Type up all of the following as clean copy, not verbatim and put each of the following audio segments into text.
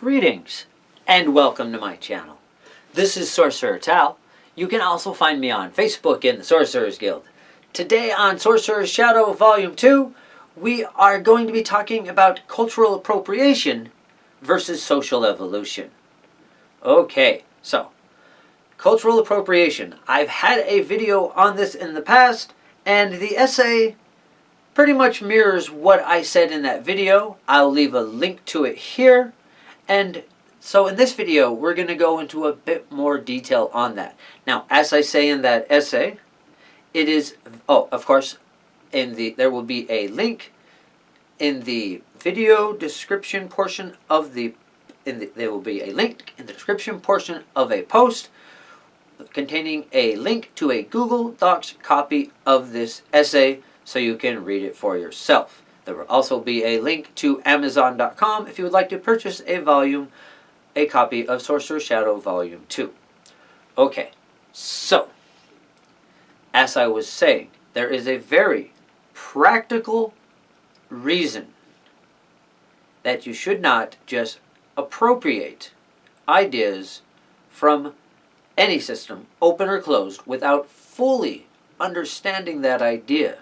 Greetings and welcome to my channel. This is Sorcerer Tal. You can also find me on Facebook in the Sorcerers Guild. Today on Sorcerer's Shadow Volume 2, we are going to be talking about cultural appropriation versus social evolution. Okay, so cultural appropriation. I've had a video on this in the past, and the essay pretty much mirrors what I said in that video. I'll leave a link to it here. And so in this video, we're going to go into a bit more detail on that. Now, as I say in that essay, it is, of course, there will be a link in the video description portion of there will be a link in the description portion of a post containing a link to a Google Docs copy of this essay so you can read it for yourself. There will also be a link to Amazon.com if you would like to purchase a copy of Sorcerer's Shadow Volume 2. Okay, so, as I was saying, there is a very practical reason that you should not just appropriate ideas from any system, open or closed, without fully understanding that idea.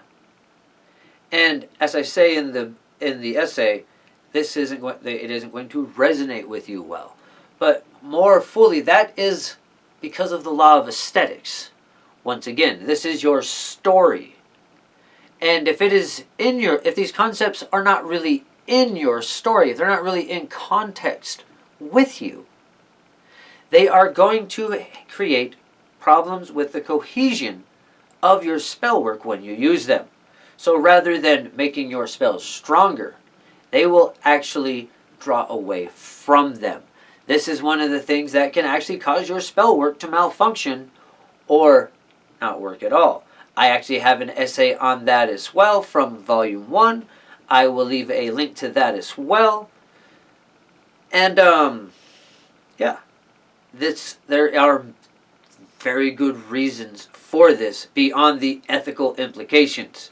And as I say in the essay, it isn't going to resonate with you well. But more fully, that is because of the law of aesthetics. Once again, this is your story. And if these concepts are not really in your story, if they're not really in context with you, they are going to create problems with the cohesion of your spell work when you use them. So rather than making your spells stronger, they will actually draw away from them. This is one of the things that can actually cause your spell work to malfunction or not work at all. I actually have an essay on that as well from Volume 1. I will leave a link to that as well. And, there are very good reasons for this beyond the ethical implications.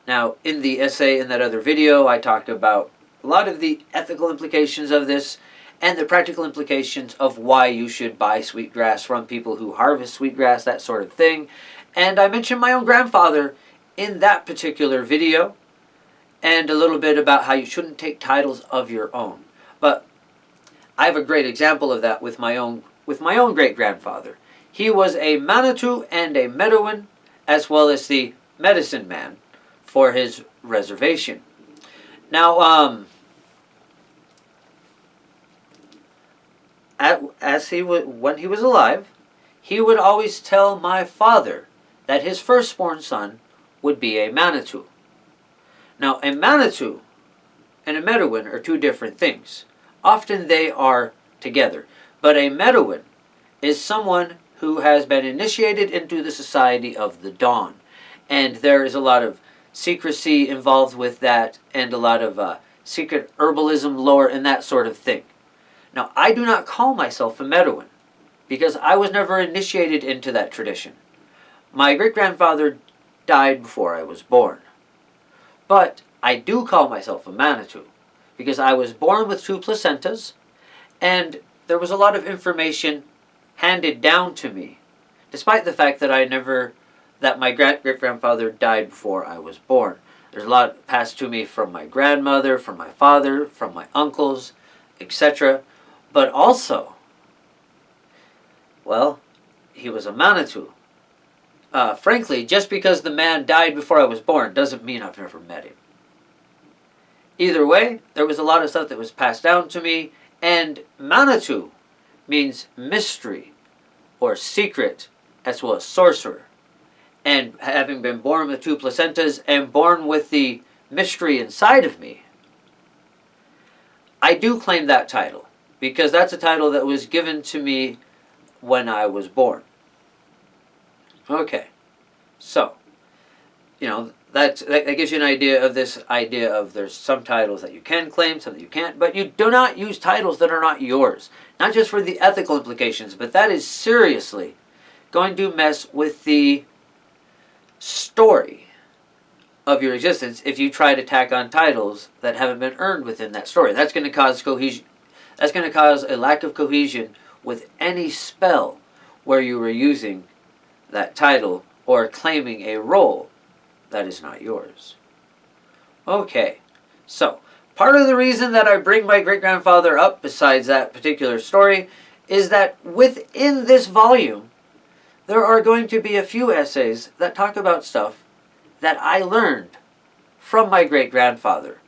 Now, in the essay in that other video, I talked about a lot of the ethical implications of this and the practical implications of why you should buy sweetgrass from people who harvest sweetgrass, that sort of thing. And I mentioned my own grandfather in that particular video and a little bit about how you shouldn't take titles of your own. But I have a great example of that with my own great-grandfather. He was a Manitou and a Medowin, as well as the medicine man for his reservation. Now, when he was alive, he would always tell my father that his firstborn son would be a Manitou. Now, a Manitou and a Medowin are two different things. Often they are together, but a Medowin is someone who has been initiated into the Society of the Dawn, and there is a lot of secrecy involved with that, and a lot of secret herbalism lore and that sort of thing. Now, I do not call myself a Medowin, because I was never initiated into that tradition. My great-grandfather died before I was born. But I do call myself a Manitou, because I was born with 2 placentas, and there was a lot of information handed down to me, despite the fact that my great-grandfather died before I was born. There's a lot passed to me from my grandmother, from my father, from my uncles, etc. But also, well, he was a Manitou. Frankly, just because the man died before I was born doesn't mean I've never met him. Either way, there was a lot of stuff that was passed down to me, and Manitou means mystery or secret, as well as sorcerer. And having been born with 2 placentas and born with the mystery inside of me, I do claim that title, because that's a title that was given to me when I was born. Okay, so, that gives you an idea of this idea of there's some titles that you can claim, some that you can't, but you do not use titles that are not yours. Not just for the ethical implications, but that is seriously going to mess with the story of your existence if you try to tack on titles that haven't been earned within that story. That's going to cause cohesion. That's going to cause a lack of cohesion with any spell where you were using that title or claiming a role that is not yours. Okay, so part of the reason that I bring my great-grandfather up, besides that particular story, is that within this volume, there are going to be a few essays that talk about stuff that I learned from my great-grandfather,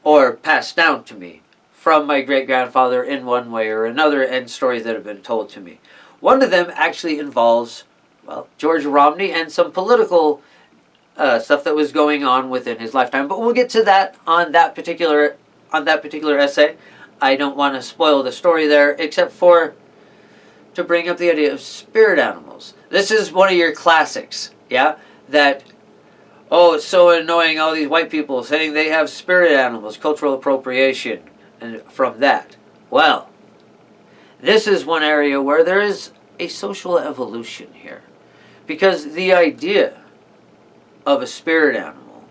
or passed down to me from my great-grandfather in one way or another, and stories that have been told to me. One of them actually involves, well, George Romney and some political stuff that was going on within his lifetime. But we'll get to that on that particular essay. I don't want to spoil the story there, except for to bring up the idea of spirit animals. This is one of your classics, yeah? That, oh, it's so annoying, all these white people saying they have spirit animals, cultural appropriation, and from that. Well, this is one area where there is a social evolution here. Because the idea of a spirit animal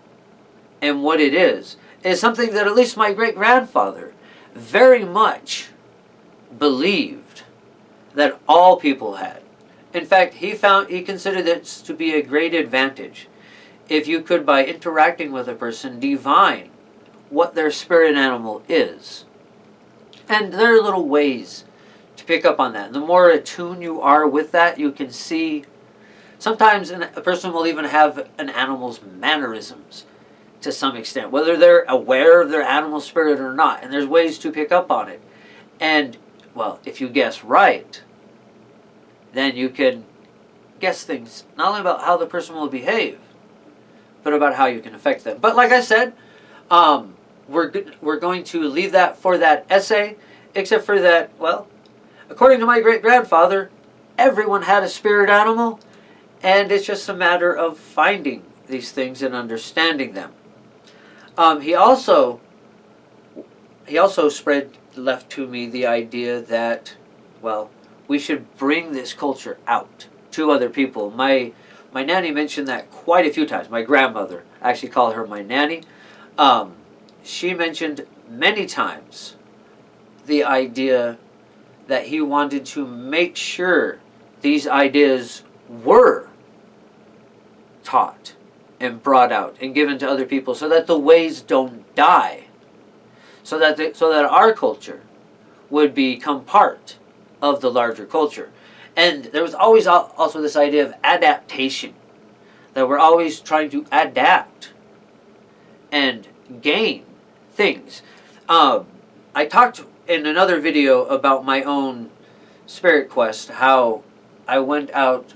and what it is something that at least my great-grandfather very much believed that all people had. In fact, he considered it to be a great advantage if you could, by interacting with a person, divine what their spirit animal is. And there are little ways to pick up on that. And the more attuned you are with that, you can see. Sometimes a person will even have an animal's mannerisms to some extent, whether they're aware of their animal spirit or not. And there's ways to pick up on it. And, well, if you guess right, then you can guess things not only about how the person will behave, but about how you can affect them. But like I said, we're going to leave that for that essay, except for that, well, according to my great-grandfather, everyone had a spirit animal. And it's just a matter of finding these things and understanding them. He also left to me the idea that, well, we should bring this culture out to other people. My nanny mentioned that quite a few times. My grandmother, I actually call her my nanny. She mentioned many times the idea that he wanted to make sure these ideas were taught and brought out and given to other people, so that the ways don't die, so that our culture would become part of the larger culture. And there was always also this idea of adaptation, that we're always trying to adapt and gain things. I talked in another video about my own spirit quest, how I went out,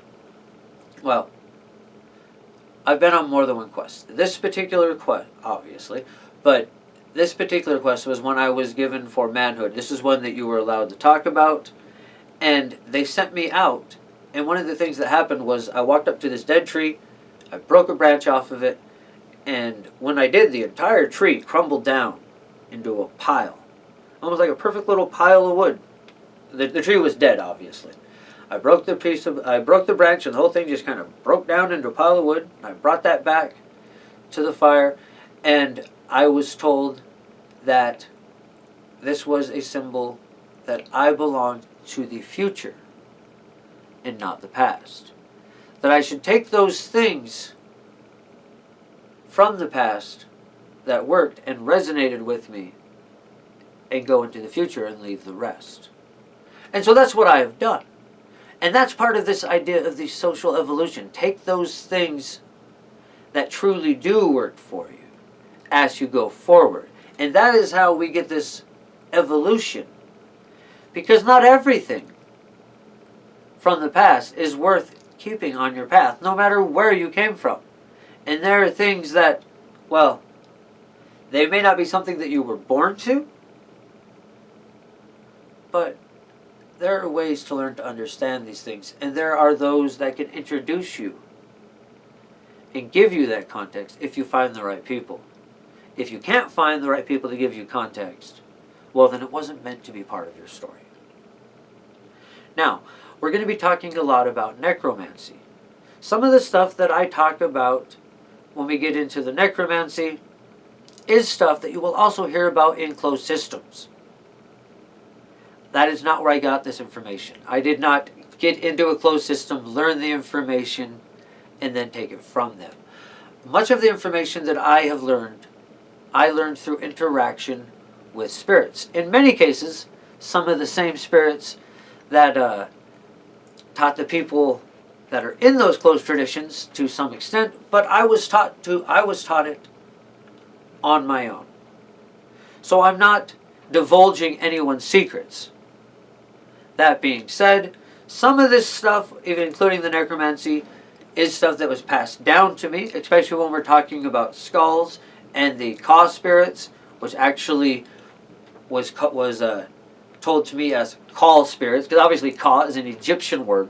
well, I've been on more than one quest. This particular quest, obviously, but this particular quest was one I was given for manhood. This is one that you were allowed to talk about, and they sent me out, and one of the things that happened was I walked up to this dead tree, I broke a branch off of it, and when I did, the entire tree crumbled down into a pile, almost like a perfect little pile of wood. The tree was dead, obviously. I broke the branch, and the whole thing just kind of broke down into a pile of wood. I brought that back to the fire, and I was told that this was a symbol that I belonged to the future and not the past. That I should take those things from the past that worked and resonated with me and go into the future and leave the rest. And so that's what I have done. And that's part of this idea of the social evolution. Take those things that truly do work for you as you go forward. And that is how we get this evolution. Because not everything from the past is worth keeping on your path, no matter where you came from. And there are things that, well, they may not be something that you were born to, but there are ways to learn to understand these things, and there are those that can introduce you and give you that context if you find the right people. If you can't find the right people to give you context, well, then it wasn't meant to be part of your story. Now, we're going to be talking a lot about necromancy. Some of the stuff that I talk about when we get into the necromancy is stuff that you will also hear about in closed systems. That is not where I got this information. I did not get into a closed system, learn the information, and then take it from them. Much of the information that I have learned, I learned through interaction with spirits. In many cases, some of the same spirits that taught the people that are in those closed traditions to some extent, but I was taught it on my own. So I'm not divulging anyone's secrets. That being said, some of this stuff, even including the necromancy, is stuff that was passed down to me, especially when we're talking about skulls and the Ka spirits, which actually was told to me as call spirits, because obviously Ka is an Egyptian word,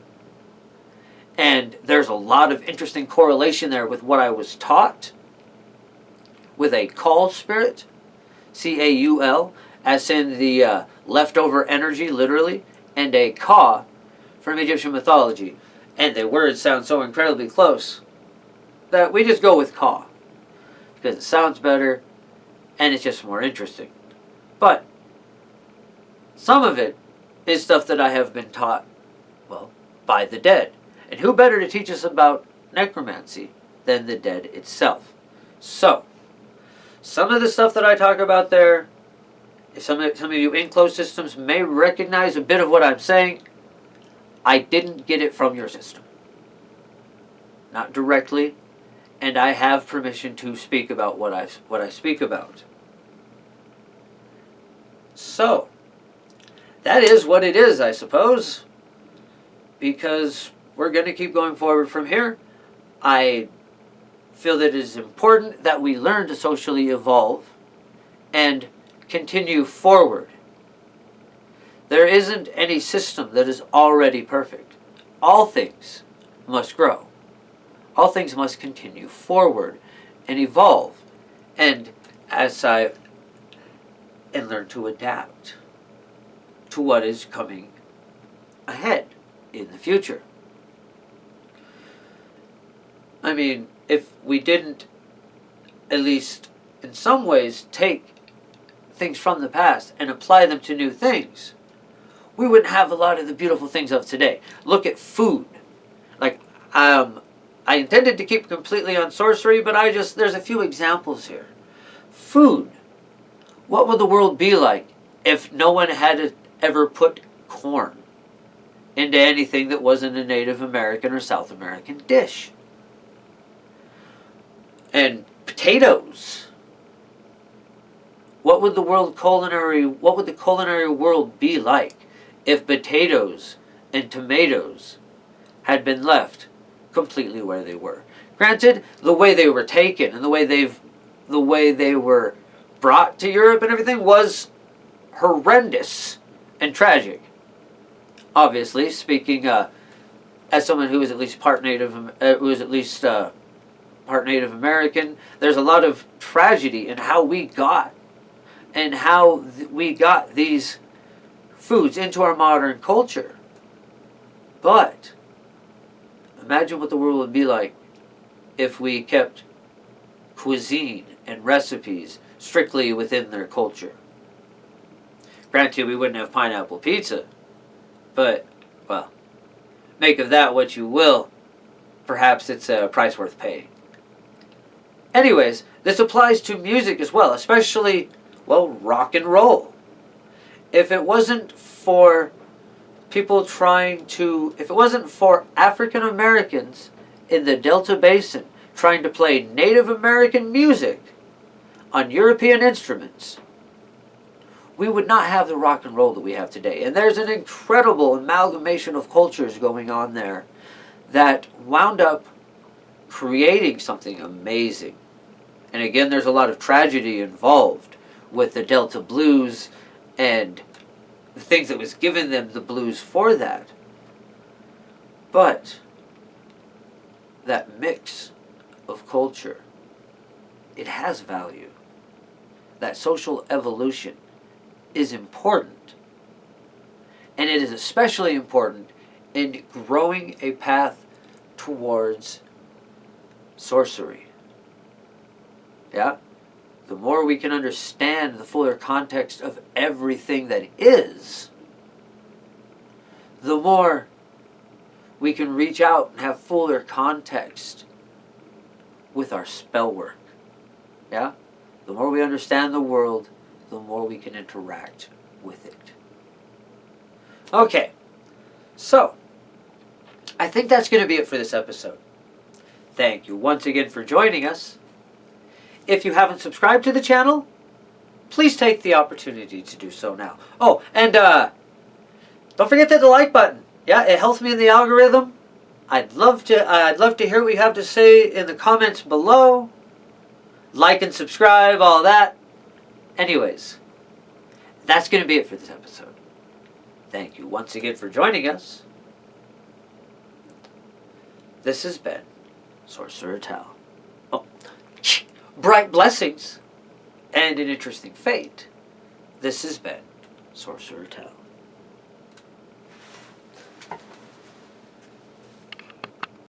and there's a lot of interesting correlation there with what I was taught with a call spirit, C-A-U-L, as in the leftover energy, literally, and a Ka from Egyptian mythology. And the words sound so incredibly close that we just go with Ka, because it sounds better and it's just more interesting. But some of it is stuff that I have been taught, well, by the dead. And who better to teach us about necromancy than the dead itself? So, some of the stuff that I talk about there, some of you in closed systems may recognize a bit of what I'm saying. I didn't get it from your system. Not directly, and I have permission to speak about what I speak about. So, that is what it is, I suppose, because we're going to keep going forward from here. I feel that it is important that we learn to socially evolve and continue forward. There isn't any system that is already perfect. All things must grow. All things must continue forward and evolve, and learn to adapt to what is coming ahead in the future. I mean, if we didn't, at least in some ways, take things from the past and apply them to new things, we wouldn't have a lot of the beautiful things of today. Look at food. Like, I intended to keep completely on sorcery, but there's a few examples here. Food. What would the world be like if no one had ever put corn into anything that wasn't a Native American or South American dish? And potatoes. What would the culinary world be like if potatoes and tomatoes had been left completely where they were? Granted, the way they were taken and the way they were brought to Europe and everything was horrendous and tragic. Obviously, speaking as someone who is at least part Native American, there's a lot of tragedy in how we got these foods into our modern culture. But imagine what the world would be like if we kept cuisine and recipes strictly within their culture. Granted, we wouldn't have pineapple pizza, but, well, make of that what you will. Perhaps it's a price worth paying. Anyways, this applies to music as well, especially, well, rock and roll. If it wasn't for if it wasn't for African Americans in the Delta Basin trying to play Native American music on European instruments, we would not have the rock and roll that we have today. And there's an incredible amalgamation of cultures going on there that wound up creating something amazing. And again, there's a lot of tragedy involved with the Delta blues and the things that was given them the blues for that. But that mix of culture, it has value. That social evolution is important. And it is especially important in growing a path towards sorcery. Yeah? The more we can understand the fuller context of everything that is, the more we can reach out and have fuller context with our spell work. Yeah? The more we understand the world, the more we can interact with it. Okay, so I think that's going to be it for this episode. Thank you once again for joining us. If you haven't subscribed to the channel, please take the opportunity to do so now. Oh, and don't forget to hit the like button. Yeah, it helps me in the algorithm. I'd love to hear what you have to say in the comments below. Like and subscribe, all that. Anyways, that's going to be it for this episode. Thank you once again for joining us. This has been Sorcerer Tal. Oh, bright blessings and an interesting fate. This has been Sorcerer Tal.